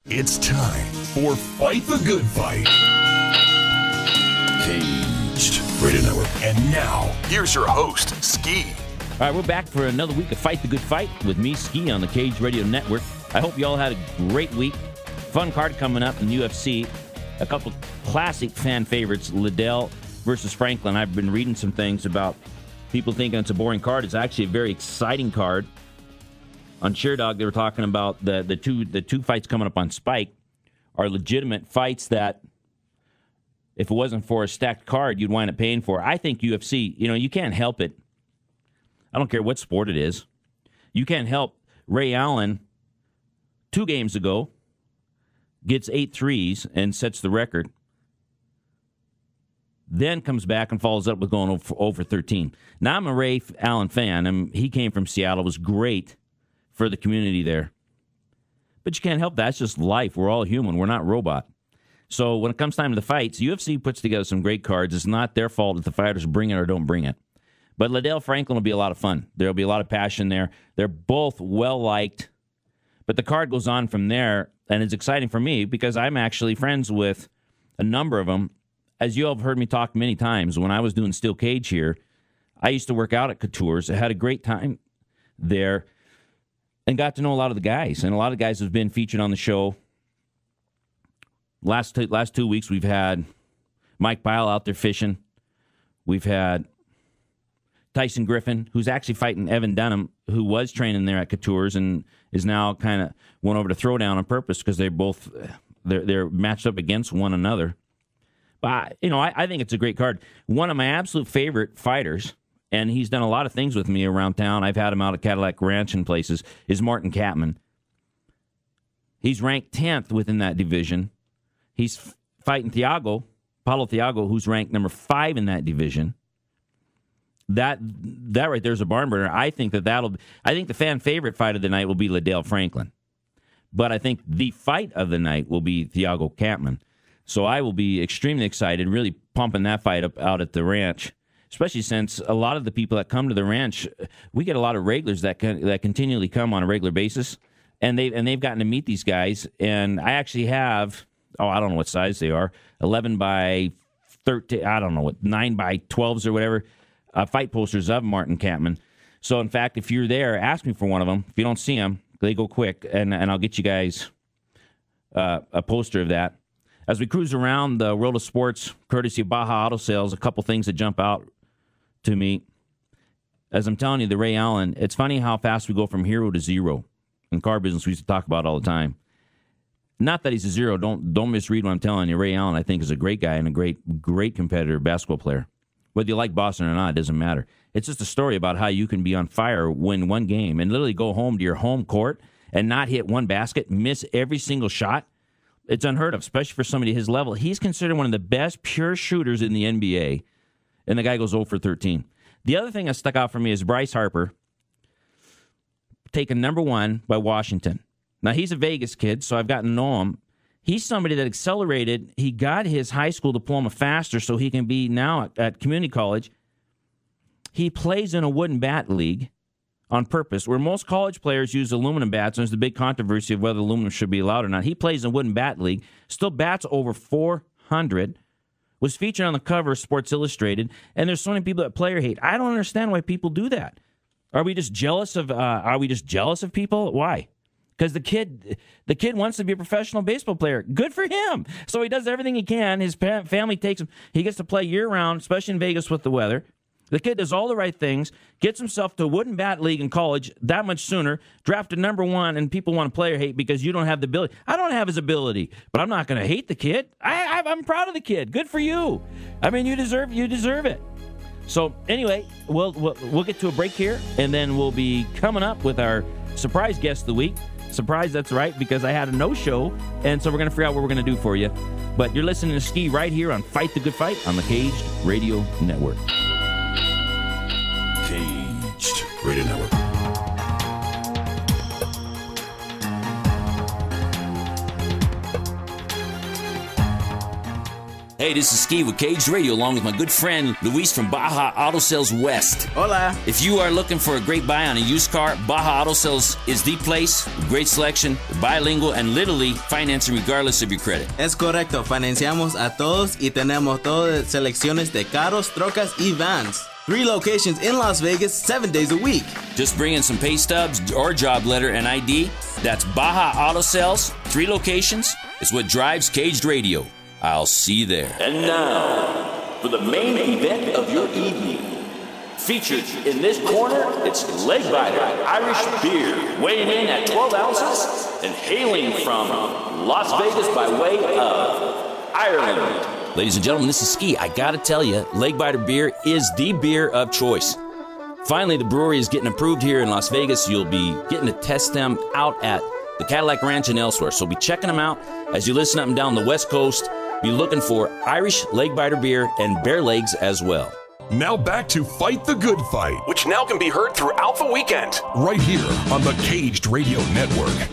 It's time for Fight the Good Fight. Caged Radio Network. And now, here's your host, Ski. All right, we're back for another week of Fight the Good Fight with me, Ski, on the Caged Radio Network. I hope you all had a great week. Fun card coming up in UFC. A couple classic fan favorites, Liddell versus Franklin. I've been reading some things about people thinking it's a boring card. It's actually a very exciting card. On Sherdog, they were talking about the two fights coming up on Spike are legitimate fights that, if it wasn't for a stacked card, you'd wind up paying for. I think UFC, you can't help it. I don't care what sport it is. You can't help Ray Allen, 2 games ago, gets 8 threes and sets the record. Then comes back and follows up with going over 13. Now, I'm a Ray Allen fan. He came from Seattle, was great for the community there. But you can't help that. It's just life. We're all human. We're not robot. So when it comes time to the fights, UFC puts together some great cards. It's not their fault if the fighters bring it or don't bring it. But Liddell Franklin will be a lot of fun. There'll be a lot of passion there. They're both well-liked. But the card goes on from there, and it's exciting for me because I'm actually friends with a number of them. As you all have heard me talk many times, when I was doing Steel Cage here, I used to work out at Couture's. I had a great time there and got to know a lot of the guys. And a lot of guys have been featured on the show. Last 2 weeks, we've had Mike Pyle out there fishing. We've had Tyson Griffin, who's actually fighting Evan Dunham, who was training there at Couture's and is now kind of went over to Throwdown on purpose because they're matched up against one another. But, I think it's a great card. One of my absolute favorite fighters, and he's done a lot of things with me around town. I've had him out at Cadillac Ranch and places, is Martin Kampmann. He's ranked 10th within that division. He's fighting Paulo Thiago, who's ranked number 5 in that division. That right there is a barn burner. I think the fan favorite fight of the night will be Liddell Franklin. But I think the fight of the night will be Thiago Kampmann. So I will be extremely excited, really pumping that fight up out at the ranch, especially since a lot of the people that come to the ranch, we get a lot of regulars that continually come on a regular basis, and they've gotten to meet these guys. And I actually have, I don't know what size they are, 11 by 13, I don't know what, 9 by 12s or whatever, fight posters of Martin Kampmann. So in fact, if you're there, ask me for one of them. If you don't see them, they go quick, and I'll get you guys a poster of that. As we cruise around the world of sports, courtesy of Baja Auto Sales, a couple things that jump out to me. As I'm telling you, the Ray Allen, it's funny how fast we go from hero to zero. In car business, we used to talk about it all the time. Not that he's a zero. Don't misread what I'm telling you. Ray Allen, I think, is a great guy and a great competitor, basketball player. Whether you like Boston or not, it doesn't matter. It's just a story about how you can be on fire, win one game, and literally go home to your home court and not hit one basket, miss every single shot. It's unheard of, especially for somebody his level. He's considered one of the best pure shooters in the NBA, and the guy goes 0 for 13. The other thing that stuck out for me is Bryce Harper, taken number 1 by Washington. Now, he's a Vegas kid, so I've gotten to know him. He's somebody that accelerated. He got his high school diploma faster so he can be now at community college. He plays in a wooden bat league on purpose, where most college players use aluminum bats, and there's the big controversy of whether aluminum should be allowed or not. He plays in a wooden bat league, still bats over 400, was featured on the cover of Sports Illustrated, and there's so many people that player hate. I don't understand why people do that. Are we just jealous of people? Why? Because the kid wants to be a professional baseball player. Good for him. So he does everything he can. His family takes him. He gets to play year-round, especially in Vegas with the weather. The kid does all the right things, gets himself to a wooden bat league in college that much sooner, drafted number 1, and people want to player hate because you don't have the ability. I don't have his ability, but I'm not going to hate the kid. I'm proud of the kid. Good for you. I mean, you deserve it. So anyway, we'll get to a break here, and then we'll be coming up with our surprise guest of the week. Surprise, that's right, because I had a no-show, and so we're going to figure out what we're going to do for you. But you're listening to Ski right here on Fight the Good Fight on the Caged Radio Network. Caged Radio Network. Hey, this is Ski with Caged Radio, along with my good friend Luis from Baja Auto Sales West. Hola. If you are looking for a great buy on a used car, Baja Auto Sales is the place. Great selection, bilingual, and literally financing regardless of your credit. Es correcto. Financiamos a todos y tenemos todas selecciones de carros, trocas y vans. 3 locations in Las Vegas, 7 days a week. Just bring in some pay stubs or job letter and ID. That's Baja Auto Sales. 3 locations. It's what drives Caged Radio. I'll see you there. And now, for the main event of your evening. Featured in this corner, it's Legbiter Irish Beer, weighing in at 12 ounces and hailing from Las Vegas by way of Ireland. Ladies and gentlemen, this is Ski. I gotta tell you, Legbiter Beer is the beer of choice. Finally, the brewery is getting approved here in Las Vegas. You'll be getting to test them out at the Cadillac Ranch and elsewhere. So be checking them out as you listen up and down the West Coast. Be looking for Irish Legbiter Beer and Bear Legs as well. Now back to Fight the Good Fight, which now can be heard throughout the weekend, right here on the Caged Radio Network.